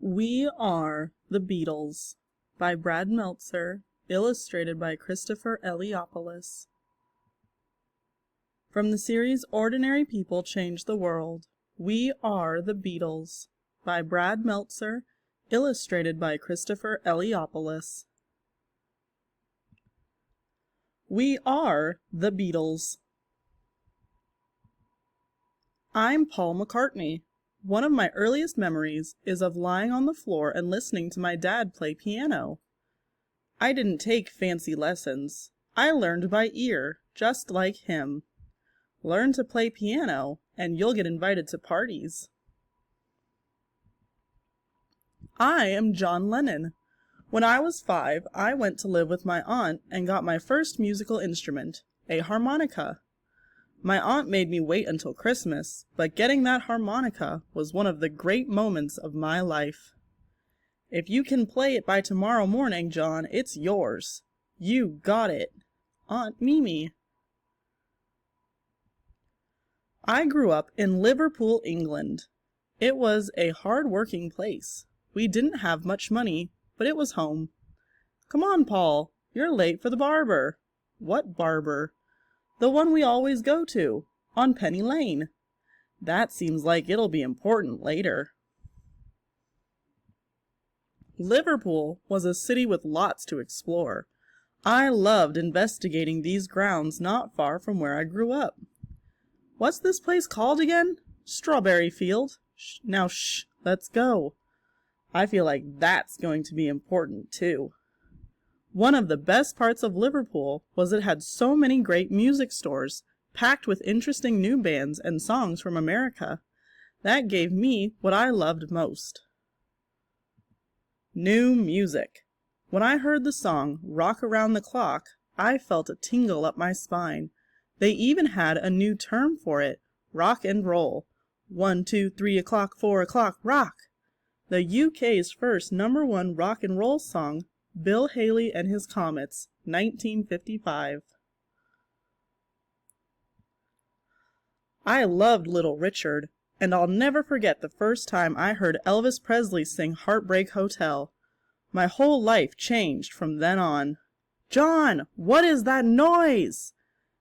We Are The Beatles by Brad Meltzer, illustrated by Christopher Eliopoulos. From the series Ordinary People Change the World, We Are The Beatles by Brad Meltzer, illustrated by Christopher Eliopoulos. We are the Beatles. I'm Paul McCartney. One of my earliest memories is of lying on the floor and listening to my dad play piano. I didn't take fancy lessons. I learned by ear, just like him. Learn to play piano, and you'll get invited to parties. I am John Lennon. When I was 5, I went to live with my aunt and got my first musical instrument, a harmonica. My aunt made me wait until Christmas, but getting that harmonica was one of the great moments of my life. If you can play it by tomorrow morning, John, it's yours. You got it. Aunt Mimi. I grew up in Liverpool, England. It was a hard-working place. We didn't have much money, but it was home. Come on, Paul. You're late for the barber. What barber? The one we always go to, on Penny Lane. That seems like it'll be important later. Liverpool was a city with lots to explore. I loved investigating these grounds not far from where I grew up. What's this place called again? Strawberry Field. Now shh, let's go. I feel like that's going to be important too. One of the best parts of Liverpool was it had so many great music stores, packed with interesting new bands and songs from America. That gave me what I loved most. New music. When I heard the song Rock Around the Clock, I felt a tingle up my spine. They even had a new term for it, rock and roll. 1, 2, 3 o'clock, 4 o'clock, rock! The UK's first #1 rock and roll song, Bill Haley and His Comets, 1955. I loved Little Richard, and I'll never forget the first time I heard Elvis Presley sing Heartbreak Hotel. My whole life changed from then on. John, what is that noise?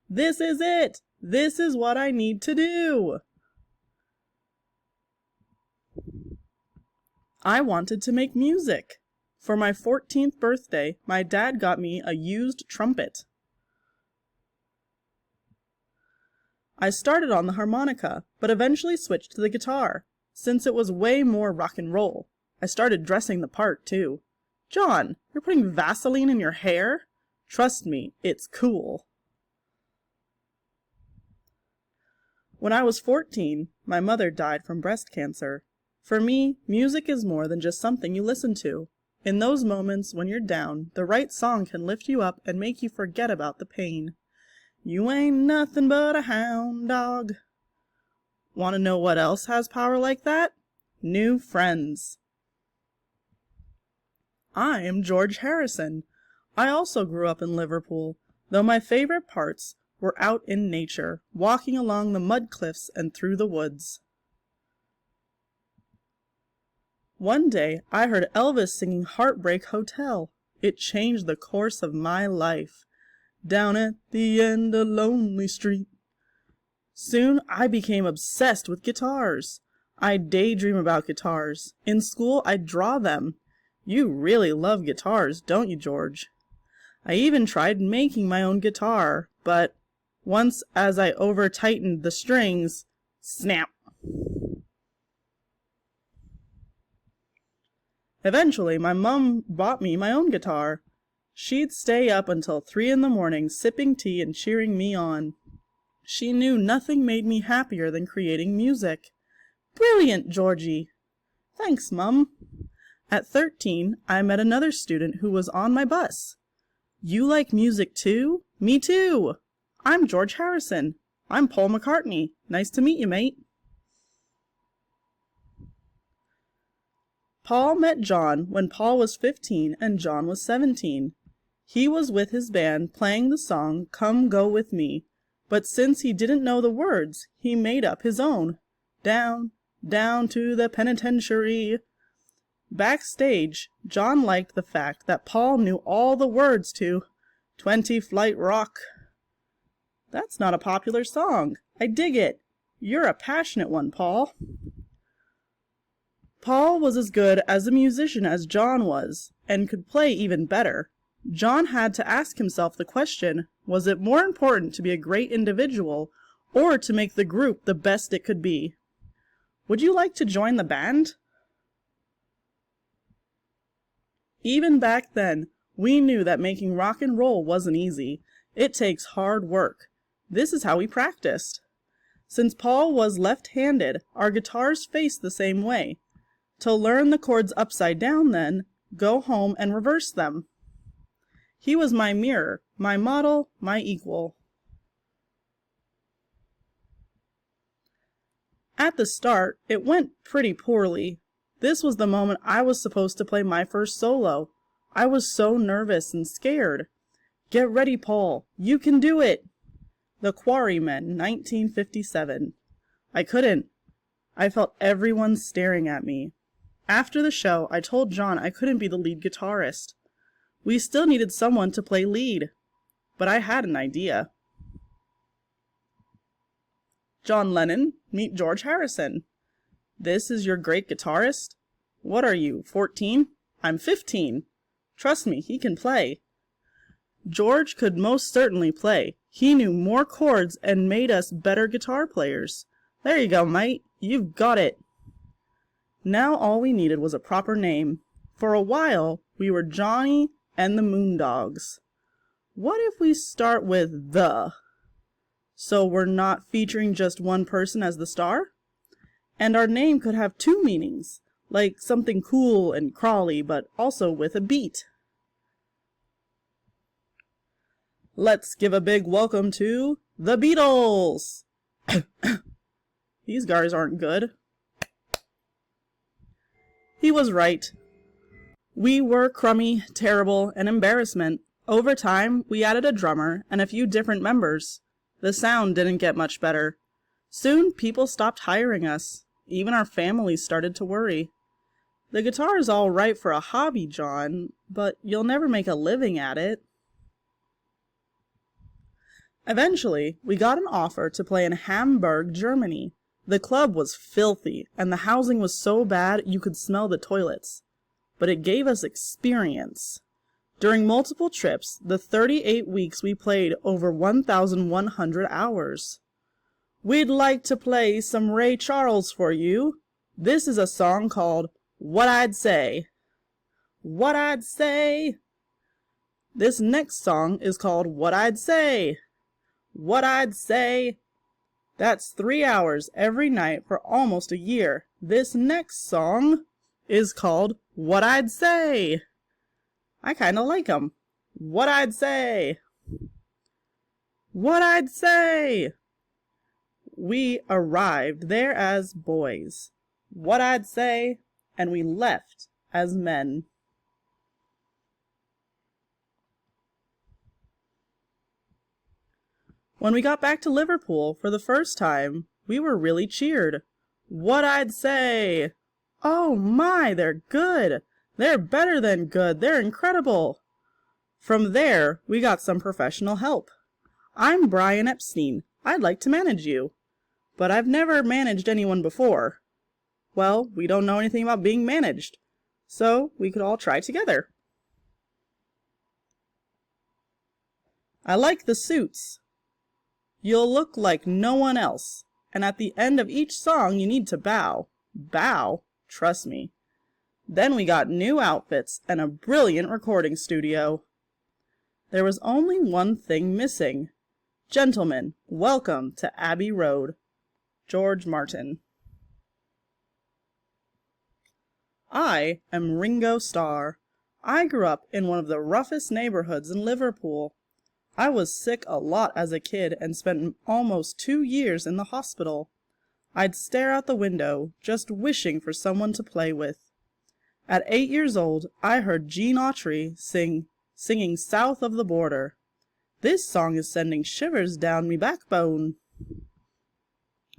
This is it! This is what I need to do! I wanted to make music. For my 14th birthday, my dad got me a used trumpet. I started on the harmonica, but eventually switched to the guitar, since it was way more rock and roll. I started dressing the part, too. John, you're putting Vaseline in your hair? Trust me, it's cool. When I was 14, my mother died from breast cancer. For me, music is more than just something you listen to. In those moments when you're down, the right song can lift you up and make you forget about the pain. You ain't nothing but a hound dog. Want to know what else has power like that? New friends. I am George Harrison. I also grew up in Liverpool, though my favorite parts were out in nature, walking along the mud cliffs and through the woods. One day, I heard Elvis singing Heartbreak Hotel. It changed the course of my life. Down at the end of Lonely Street. Soon, I became obsessed with guitars. I daydream about guitars. In school, I draw them. You really love guitars, don't you, George? I even tried making my own guitar, but once as I over-tightened the strings, snap! Eventually, my mom bought me my own guitar. She'd stay up until 3 in the morning sipping tea and cheering me on. She knew nothing made me happier than creating music. Brilliant, Georgie! Thanks, Mum. At 13, I met another student who was on my bus. You like music too? Me too! I'm George Harrison. I'm Paul McCartney. Nice to meet you, mate. Paul met John when Paul was 15 and John was 17. He was with his band playing the song Come Go With Me, but since he didn't know the words, he made up his own. Down, down to the penitentiary. Backstage, John liked the fact that Paul knew all the words to 20 Flight Rock. That's not a popular song. I dig it. You're a passionate one, Paul. Paul was as good as a musician as John was, and could play even better. John had to ask himself the question, was it more important to be a great individual, or to make the group the best it could be? Would you like to join the band? Even back then, we knew that making rock and roll wasn't easy. It takes hard work. This is how we practiced. Since Paul was left-handed, our guitars faced the same way. To learn the chords upside down then, go home and reverse them. He was my mirror, my model, my equal. At the start, it went pretty poorly. This was the moment I was supposed to play my first solo. I was so nervous and scared. Get ready, Paul. You can do it. The Quarrymen, 1957. I couldn't. I felt everyone staring at me. After the show, I told John I couldn't be the lead guitarist. We still needed someone to play lead. But I had an idea. John Lennon, meet George Harrison. This is your great guitarist? What are you, 14? I'm 15. Trust me, he can play. George could most certainly play. He knew more chords and made us better guitar players. There you go, mate. You've got it. Now all we needed was a proper name. For a while, we were Johnny and the Moondogs. What if we start with the? So we're not featuring just one person as the star? And our name could have two meanings, like something cool and crawly, but also with a beat. Let's give a big welcome to The Beatles! These guys aren't good. He was right. We were crummy, terrible, and embarrassment. Over time, we added a drummer and a few different members. The sound didn't get much better. Soon, people stopped hiring us. Even our families started to worry. The guitar is all right for a hobby, John, but you'll never make a living at it. Eventually, we got an offer to play in Hamburg, Germany. The club was filthy, and the housing was so bad you could smell the toilets. But it gave us experience. During multiple trips, the 38 weeks we played over 1,100 hours. We'd like to play some Ray Charles for you. This is a song called What I'd Say. What I'd Say. This next song is called What I'd Say. What I'd Say. That's 3 hours every night for almost a year. This next song is called What I'd Say. I kinda like 'em. What I'd Say. What I'd Say. We arrived there as boys. What I'd Say. And we left as men. When we got back to Liverpool for the first time, we were really cheered. What I'd Say. Oh my, they're good. They're better than good. They're incredible. From there, we got some professional help. I'm Brian Epstein. I'd like to manage you. But I've never managed anyone before. Well, we don't know anything about being managed, so we could all try together. I like the suits. You'll look like no one else, and at the end of each song you need to bow. Bow? Trust me. Then we got new outfits and a brilliant recording studio. There was only one thing missing. Gentlemen, welcome to Abbey Road. George Martin. I am Ringo Starr. I grew up in one of the roughest neighborhoods in Liverpool. I was sick a lot as a kid and spent almost 2 years in the hospital. I'd stare out the window, just wishing for someone to play with. At 8 years old, I heard Gene Autry singing South of the Border. This song is sending shivers down me backbone.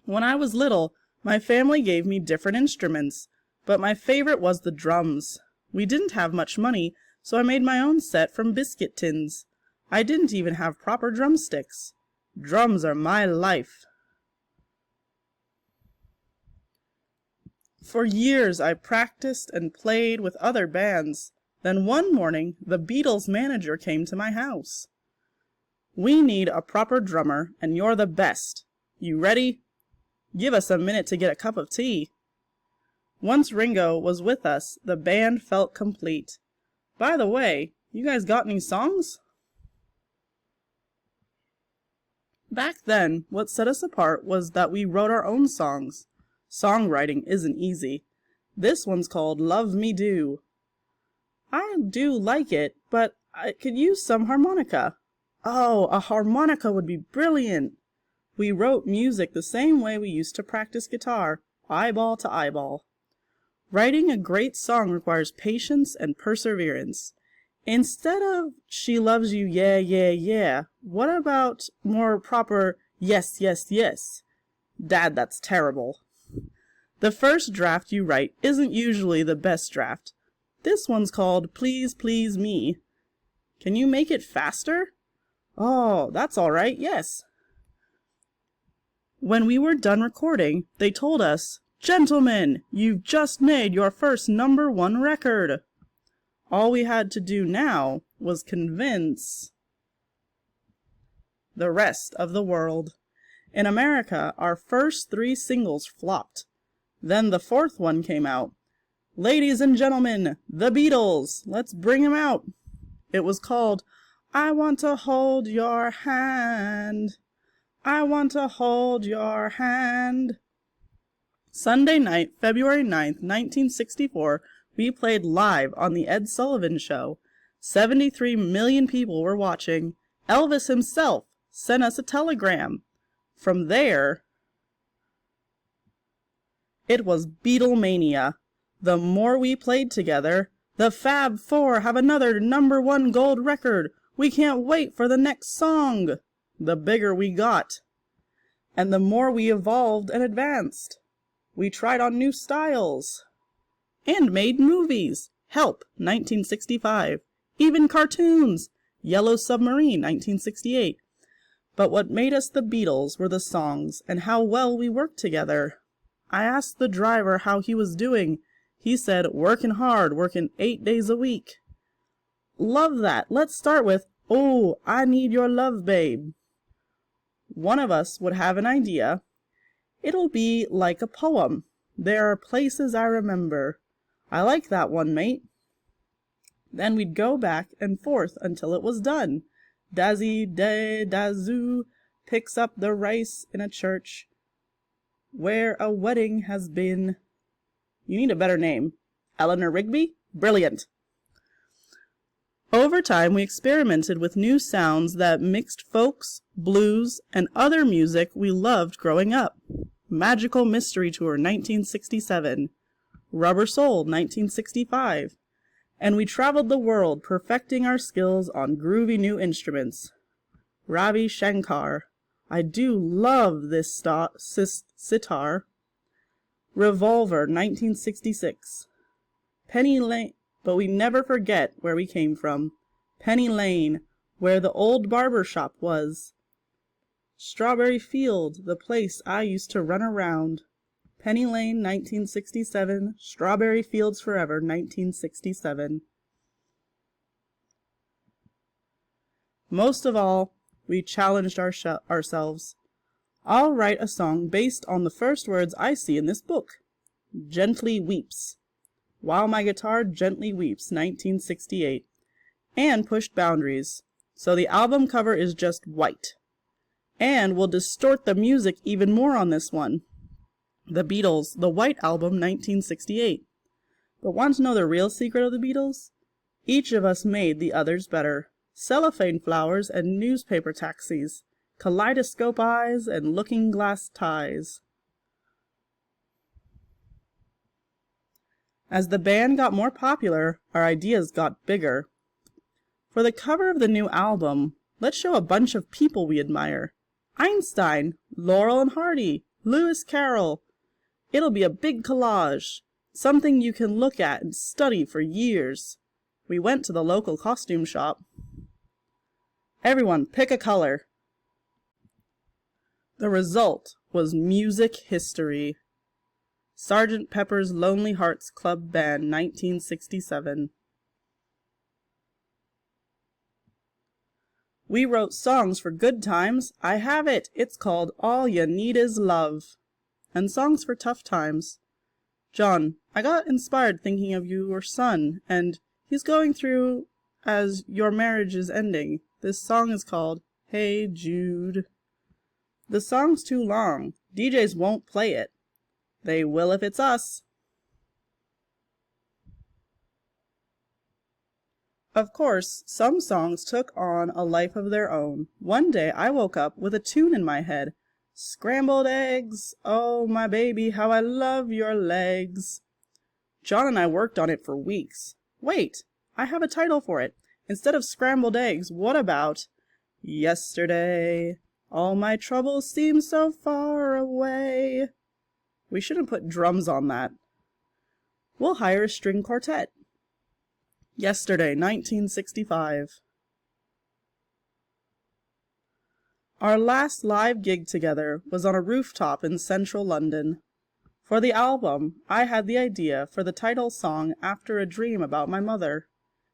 When I was little, my family gave me different instruments, but my favorite was the drums. We didn't have much money, so I made my own set from biscuit tins. I didn't even have proper drumsticks. Drums are my life. For years I practiced and played with other bands. Then one morning, the Beatles manager came to my house. "We need a proper drummer, and you're the best. You ready? Give us a minute to get a cup of tea." Once Ringo was with us, the band felt complete. By the way, you guys got any songs? Back then, what set us apart was that we wrote our own songs. Songwriting isn't easy. This one's called Love Me Do. I do like it, but I could use some harmonica. Oh, a harmonica would be brilliant. We wrote music the same way we used to practice guitar, eyeball to eyeball. Writing a great song requires patience and perseverance. Instead of "She loves you, yeah, yeah, yeah," what about more proper "yes, yes, yes"? Dad, that's terrible. The first draft you write isn't usually the best draft. This one's called Please Please Me. Can you make it faster? Oh, that's all right, yes. When we were done recording, they told us, "Gentlemen, you've just made your first #1 record." All we had to do now was convince the rest of the world. In America, our first 3 singles flopped. Then the 4th one came out. "Ladies and gentlemen, the Beatles, let's bring 'em out." It was called "I Want to Hold Your Hand. I want to hold your hand." Sunday night, February 9th, 1964, we played live on the Ed Sullivan Show. 73 million people were watching. Elvis himself sent us a telegram. From there, it was Beatlemania. The more we played together, the Fab Four have another #1 gold record. We can't wait for the next song. The bigger we got, and the more we evolved and advanced. We tried on new styles and made movies. Help, 1965. Even cartoons. Yellow Submarine, 1968. But what made us the Beatles were the songs and how well we worked together. I asked the driver how he was doing. He said, "Working hard, working 8 days a week." Love that. Let's start with "Oh, I Need Your Love, Babe." One of us would have an idea. It'll be like a poem. "There are places I remember." I like that one, mate. Then we'd go back and forth until it was done. "Dazzy day dazoo picks up the rice in a church where a wedding has been." You need a better name. Eleanor Rigby? Brilliant. Over time, we experimented with new sounds that mixed folks, blues, and other music we loved growing up. Magical Mystery Tour, 1967. Rubber Soul, 1965. And we traveled the world perfecting our skills on groovy new instruments. Ravi Shankar. I do love this sitar. Revolver, 1966. Penny Lane. But we never forget where we came from. Penny Lane, where the old barber shop was. Strawberry Field, the place I used to run around. Penny Lane, 1967. Strawberry Fields Forever, 1967. Most of all, we challenged ourselves. I'll write a song based on the first words I see in this book. Gently Weeps. While My Guitar Gently Weeps, 1968. And pushed boundaries. So the album cover is just white. And we'll distort the music even more on this one. The Beatles, The White Album, 1968. But want to know the real secret of the Beatles? Each of us made the others better. Cellophane flowers and newspaper taxis. Kaleidoscope eyes and looking glass ties. As the band got more popular, our ideas got bigger. For the cover of the new album, let's show a bunch of people we admire. Einstein, Laurel and Hardy, Lewis Carroll. It'll be a big collage. Something you can look at and study for years. We went to the local costume shop. Everyone, pick a color. The result was music history. Sgt. Pepper's Lonely Hearts Club Band, 1967. We wrote songs for good times. I have it. It's called All You Need Is Love. And songs for tough times. John, I got inspired thinking of your son, and he's going through as your marriage is ending. This song is called Hey Jude. The song's too long. DJs won't play it. They will if it's us. Of course, some songs took on a life of their own. One day I woke up with a tune in my head. Scrambled eggs, oh my baby, how I love your legs. John and I worked on it for weeks. Wait, I have a title for it. Instead of scrambled eggs, what about yesterday? All my troubles seem so far away. We shouldn't put drums on that. We'll hire a string quartet. Yesterday, 1965. Our last live gig together was on a rooftop in central London. For the album, I had the idea for the title song after a dream about my mother.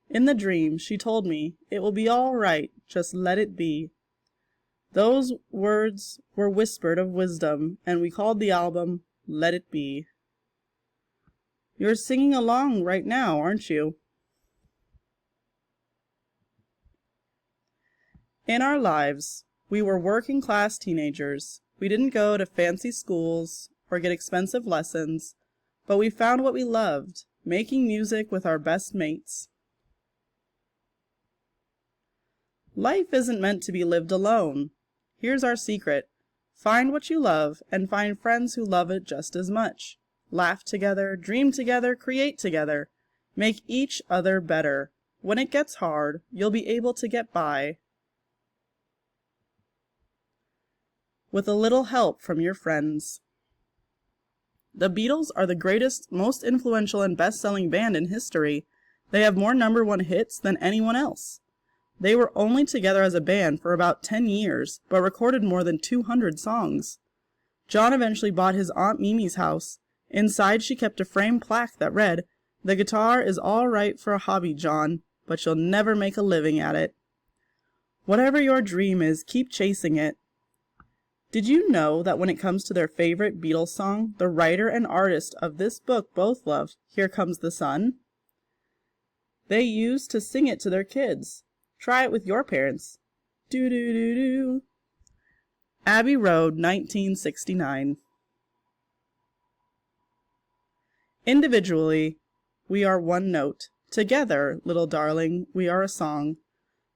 In the dream, she told me, "It will be all right, just let it be." Those words were whispered of wisdom, and we called the album Let It Be. You're singing along right now, aren't you? In our lives, we were working-class teenagers. We didn't go to fancy schools or get expensive lessons, but we found what we loved, making music with our best mates. Life isn't meant to be lived alone. Here's our secret. Find what you love and find friends who love it just as much. Laugh together, dream together, create together. Make each other better. When it gets hard, you'll be able to get by with a little help from your friends. The Beatles are the greatest, most influential, and best-selling band in history. They have more #1 hits than anyone else. They were only together as a band for about 10 years, but recorded more than 200 songs. John eventually bought his Aunt Mimi's house. Inside she kept a framed plaque that read, "The guitar is all right for a hobby, John, but you'll never make a living at it." Whatever your dream is, keep chasing it. Did you know that when it comes to their favorite Beatles song, the writer and artist of this book both love Here Comes the Sun? They used to sing it to their kids. Try it with your parents. Do-do-do-do. Abbey Road, 1969. Individually, we are one note. Together, little darling, we are a song.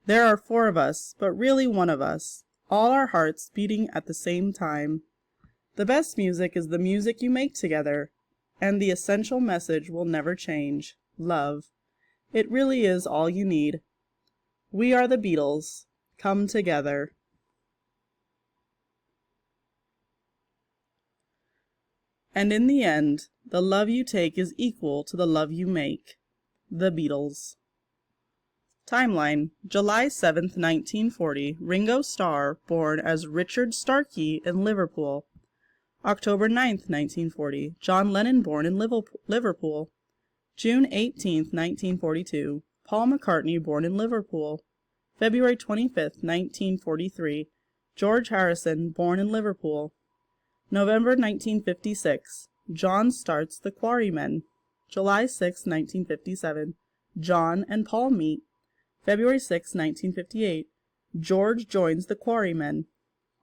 There are 4 of us, but really one of us. All our hearts beating at the same time. The best music is the music you make together, and the essential message will never change. Love. It really is all you need. We are the Beatles. Come together. And in the end, the love you take is equal to the love you make. The Beatles. Timeline: July 7th, 1940, Ringo Starr, born as Richard Starkey in Liverpool. October 9th, 1940, John Lennon, born in Liverpool. June 18th, 1942, Paul McCartney, born in Liverpool. February 25th, 1943, George Harrison, born in Liverpool. November 1956, John starts the Quarrymen. July 6, 1957, John and Paul meet. February 6, 1958, George joins the Quarrymen.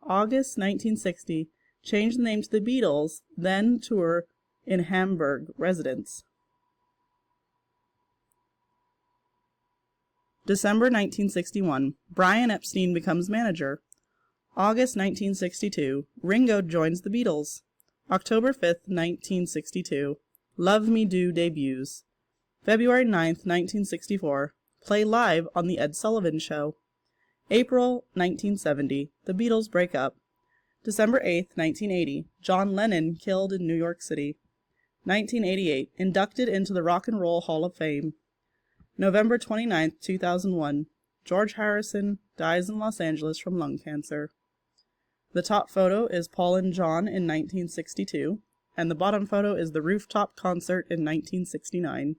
August 1960, change the name to the Beatles, then tour in Hamburg residence. December 1961, Brian Epstein becomes manager. August 1962, Ringo joins the Beatles. October 5th, 1962, Love Me Do debuts. February 9th, 1964, play live on The Ed Sullivan Show. April 1970, the Beatles break up. December 8th, 1980, John Lennon killed in New York City. 1988, inducted into the Rock and Roll Hall of Fame. November 29, 2001, George Harrison dies in Los Angeles from lung cancer. The top photo is Paul and John in 1962, and the bottom photo is the rooftop concert in 1969.